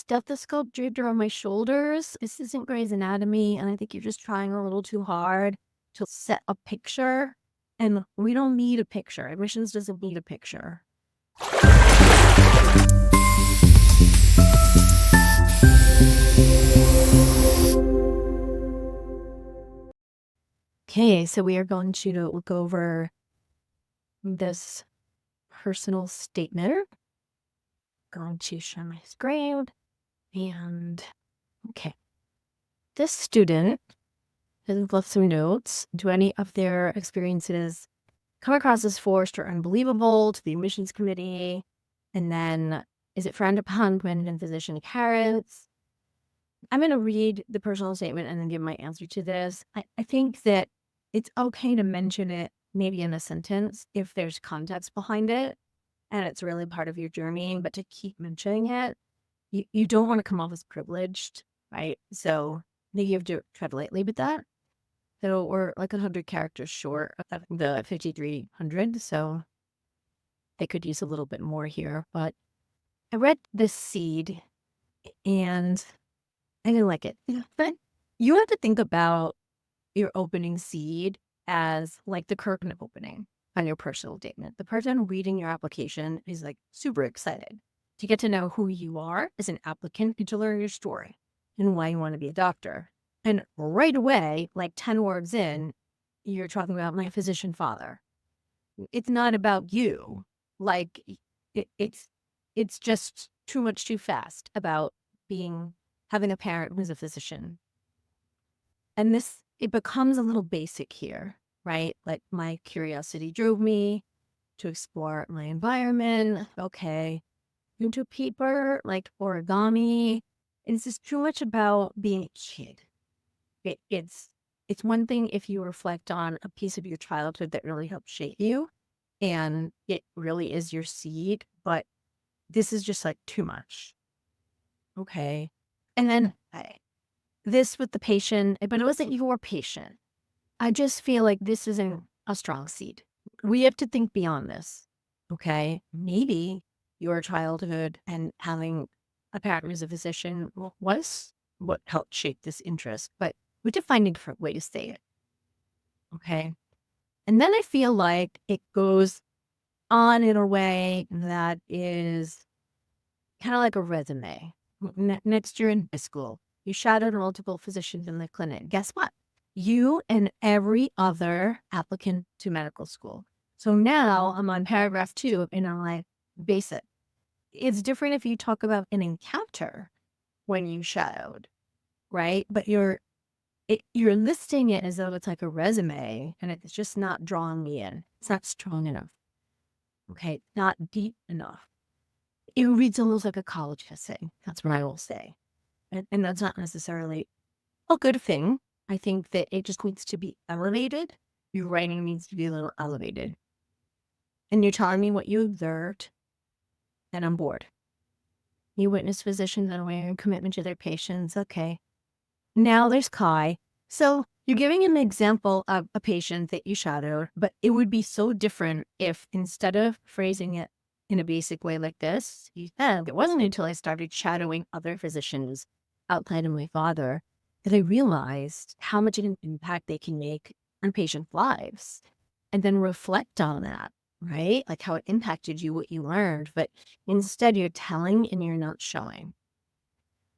stethoscope draped around my shoulders. This isn't Grey's Anatomy, and I think you're just trying a little too hard to set a picture. And we don't need a picture. Admissions doesn't need a picture. Okay, so we are going to look over this personal statement. Going to share my screen. And okay, this student has left some notes. Do any of their experiences come across as forced or unbelievable to the admissions committee? And then, is it frowned upon when physician carrots? I'm going to read the personal statement and then give my answer to this. I think that it's okay to mention it maybe in a sentence if there's context behind it and it's really part of your journey, but to keep mentioning it, you don't want to come off as privileged, right? So I think you have to tread lightly with that. So we're like 100 characters short of the 5,300, so they could use a little bit more here. But I read this seed and I didn't like it. But you have to think about your opening seed as like the curtain opening on your personal statement. The person reading your application is like super excited to get to know who you are as an applicant and to learn your story and why you want to be a doctor. And right away, like 10 words in, you're talking about my physician father. It's not about you. Like it's just too much too fast about having a parent who's a physician. And it becomes a little basic here, right? Like my curiosity drove me to explore my environment. Okay. Into paper, like origami. It's just too much about being a kid. It's one thing if you reflect on a piece of your childhood that really helped shape you and it really is your seed, but this is just like too much. Okay. And then this with the patient, but it wasn't your patient. I just feel like this isn't a strong seed. We have to think beyond this. Okay. Maybe your childhood and having a parent who's a physician was what helped shape this interest, but we have to find a different way to say it. Okay. And then I feel like it goes on in a way that is kind of like a resume. Next year in high school, you shadowed multiple physicians in the clinic. Guess what? You and every other applicant to medical school. So now I'm on paragraph 2 and I'm like, basic. It's different if you talk about an encounter when you shadowed, right? But you're listing it as though it's like a resume and it's just not drawing me in. It's not strong enough. Okay, not deep enough. It reads almost like a college essay. That's what I will say. And that's not necessarily a good thing. I think that it just needs to be elevated. Your writing needs to be a little elevated. And you're telling me what you observed, then I'm bored. You witness physicians unaware commitment to their patients. Okay. Now there's Kai. So you're giving an example of a patient that you shadowed, but it would be so different if instead of phrasing it in a basic way like this, you said, it wasn't until I started shadowing other physicians outside of my father that I realized how much of an impact they can make on patients' lives. And then reflect on that, right? Like how it impacted you, what you learned. But instead, you're telling and you're not showing.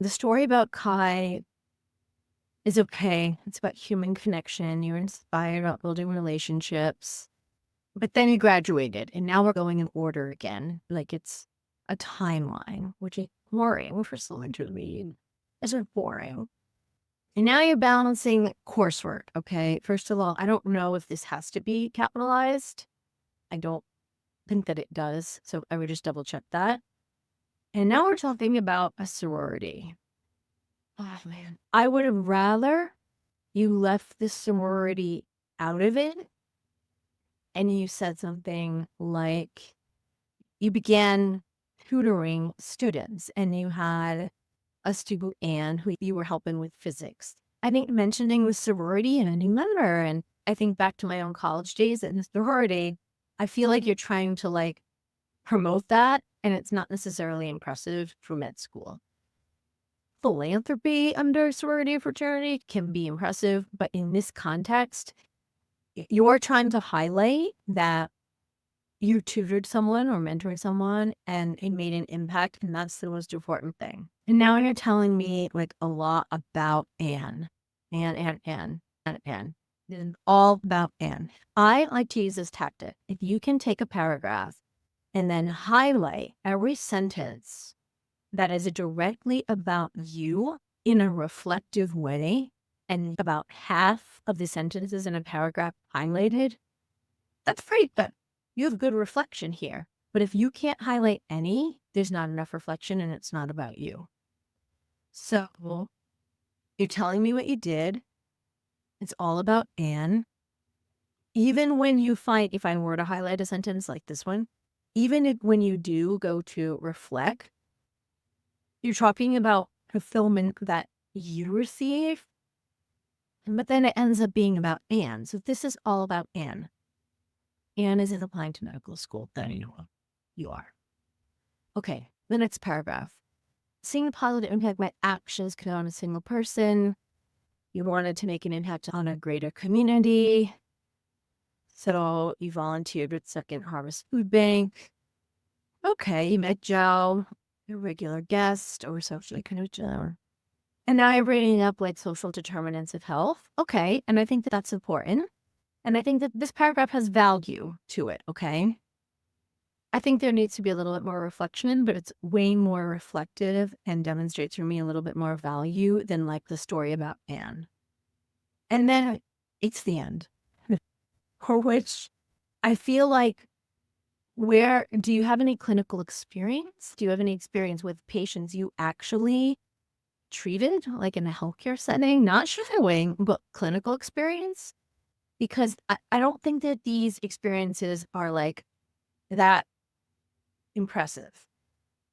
The story about Kai is okay. It's about human connection. You're inspired about building relationships. But then you graduated, and now we're going in order again. Like it's a timeline, which is boring for someone to read. It's boring. And now you're balancing coursework, okay? First of all, I don't know if this has to be capitalized. I don't think that it does, so I would just double check that. And now we're talking about a sorority. Oh, man. I would have rather you left the sorority out of it and you said something like you began tutoring students and you had a student, Anne, who you were helping with physics. I think mentioning the sorority and a new member, and I think back to my own college days in the sorority, I feel like you're trying to like promote that, and it's not necessarily impressive for med school. philanthropy under sorority and fraternity can be impressive, but in this context, you're trying to highlight that you tutored someone or mentored someone and it made an impact, and that's the most important thing. And now you're telling me like a lot about Anne. Anne. This is all about Anne. I like to use this tactic. If you can take a paragraph and then highlight every sentence that is directly about you in a reflective way, and about half of the sentences in a paragraph highlighted, that's pretty good. You have good reflection here. But if you can't highlight any, there's not enough reflection and it's not about you. So you're telling me what you did. It's all about Anne. Even when you find, if I were to highlight a sentence like this one, even if when you do go to reflect, you're talking about fulfillment that you receive, but then it ends up being about Anne. So this is all about Anne. Anne isn't applying to medical school. Then you are. Okay, the next paragraph. Seeing the positive impact my actions could on a single person. You wanted to make an impact on a greater community. So you volunteered with Second Harvest Food Bank. Okay, you met Joe, a regular guest or socially connected. And now you're bringing up like social determinants of health. Okay, and I think that that's important. And I think that this paragraph has value to it, okay? I think there needs to be a little bit more reflection, but it's way more reflective and demonstrates for me a little bit more value than like the story about Anne. And then it's the end, for which I feel like, where do you have any clinical experience? Do you have any experience with patients you actually treated, like in a healthcare setting, not shadowing, but clinical experience? Because I don't think that these experiences are like that impressive.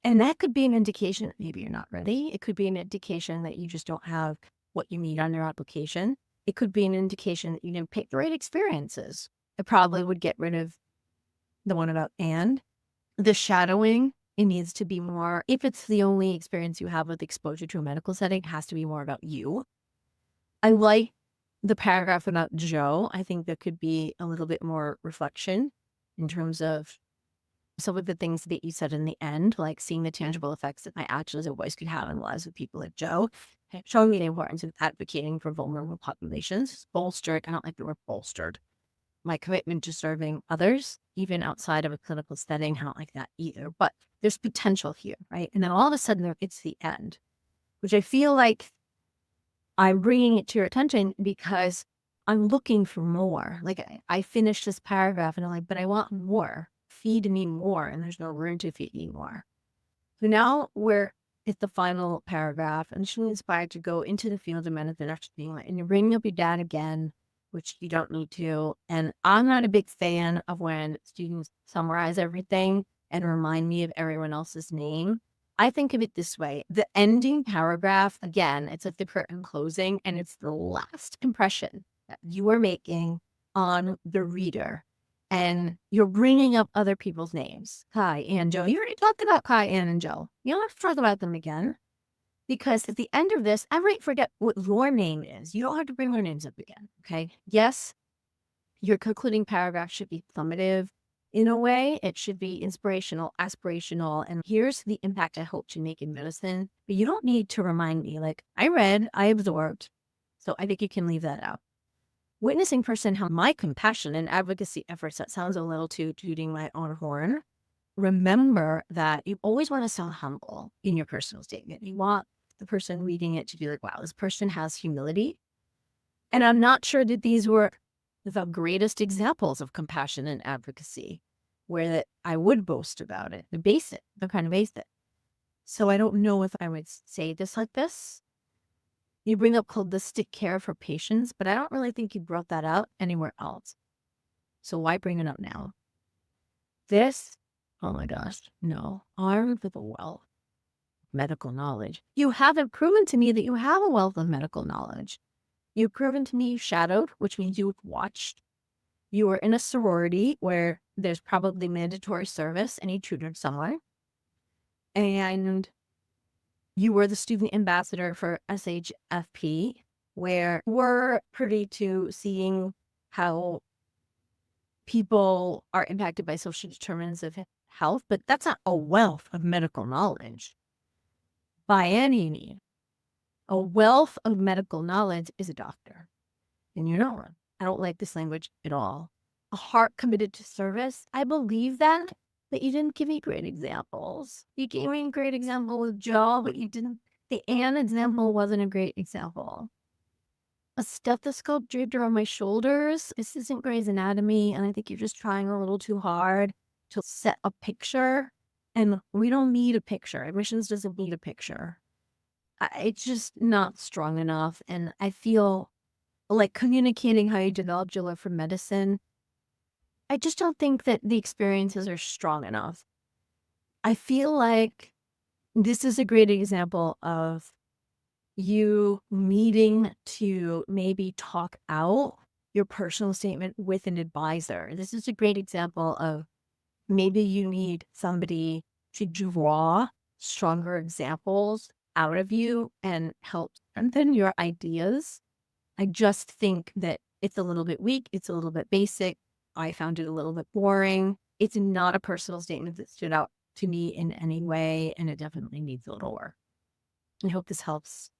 And that could be an indication that maybe you're not ready. It could be an indication that you just don't have what you need on your application. It could be an indication that you didn't pick the right experiences. I probably would get rid of the one about Anne. The shadowing, it needs to be more, if it's the only experience you have with exposure to a medical setting, it has to be more about you. I like the paragraph about Joe. I think there could be a little bit more reflection in terms of some of the things that you said in the end, like seeing the tangible effects that my actions and voice could have in the lives of people like Joe, showing me the importance of advocating for vulnerable populations, bolstered, I don't like the word bolstered, my commitment to serving others, even outside of a clinical setting, I don't like that either. But there's potential here, right? And then all of a sudden, it's the end, which I feel like I'm bringing it to your attention because I'm looking for more. Like I finished this paragraph and I'm like, but I want more. Feed me more. And there's no room to feed me more. So now we're at the final paragraph, and she's inspired to go into the field of medicine after being like, and you're bringing up your dad again, which you don't need to. And I'm not a big fan of when students summarize everything and remind me of everyone else's name. I think of it this way. The ending paragraph, again, it's like the curtain closing, and it's the last impression that you are making on the reader. And you're bringing up other people's names. Kai and Joe. You already talked about Kai, Ann, and Joe. You don't have to talk about them again. Because at the end of this, I might forget what your name is. You don't have to bring their names up again, okay? Yes, your concluding paragraph should be summative. In a way, it should be inspirational, aspirational, and here's the impact I hope to make in medicine. But you don't need to remind me, like, I read, I absorbed. So I think you can leave that out. Witnessing firsthand my compassion and advocacy efforts, that sounds a little too tooting my own horn. Remember that you always want to sound humble in your personal statement. You want the person reading it to be like, wow, this person has humility. And I'm not sure that these were the greatest examples of compassion and advocacy where I would boast about it. They're kind of basic. So I don't know if I would say this like this. You bring up holistic care for patients, but I don't really think you brought that out anywhere else. So why bring it up now? This, oh my gosh, no, armed with a wealth of medical knowledge. You haven't proven to me that you have a wealth of medical knowledge. You've proven to me you shadowed, which means you've watched. You were in a sorority where there's probably mandatory service and you tutored someone. And You were the student ambassador for SHFP, where we're privy to seeing how people are impacted by social determinants of health, but that's not a wealth of medical knowledge by any means. A wealth of medical knowledge is a doctor. And you're not wrong. I don't like this language at all. A heart committed to service. I believe that, but you didn't give me great examples. You gave me a great example with Joe, but you didn't. The Anne example wasn't a great example. A stethoscope draped around my shoulders. This isn't Grey's Anatomy, and I think you're just trying a little too hard to set a picture. And we don't need a picture. Admissions doesn't need a picture. It's just not strong enough. And I feel like communicating how you developed your love for medicine, I just don't think that the experiences are strong enough. I feel like this is a great example of you needing to maybe talk out your personal statement with an advisor. This is a great example of maybe you need somebody to draw stronger examples out of you and help strengthen your ideas. I just think that it's a little bit weak. It's a little bit basic. I found it a little bit boring. It's not a personal statement that stood out to me in any way, and it definitely needs a little work. I hope this helps.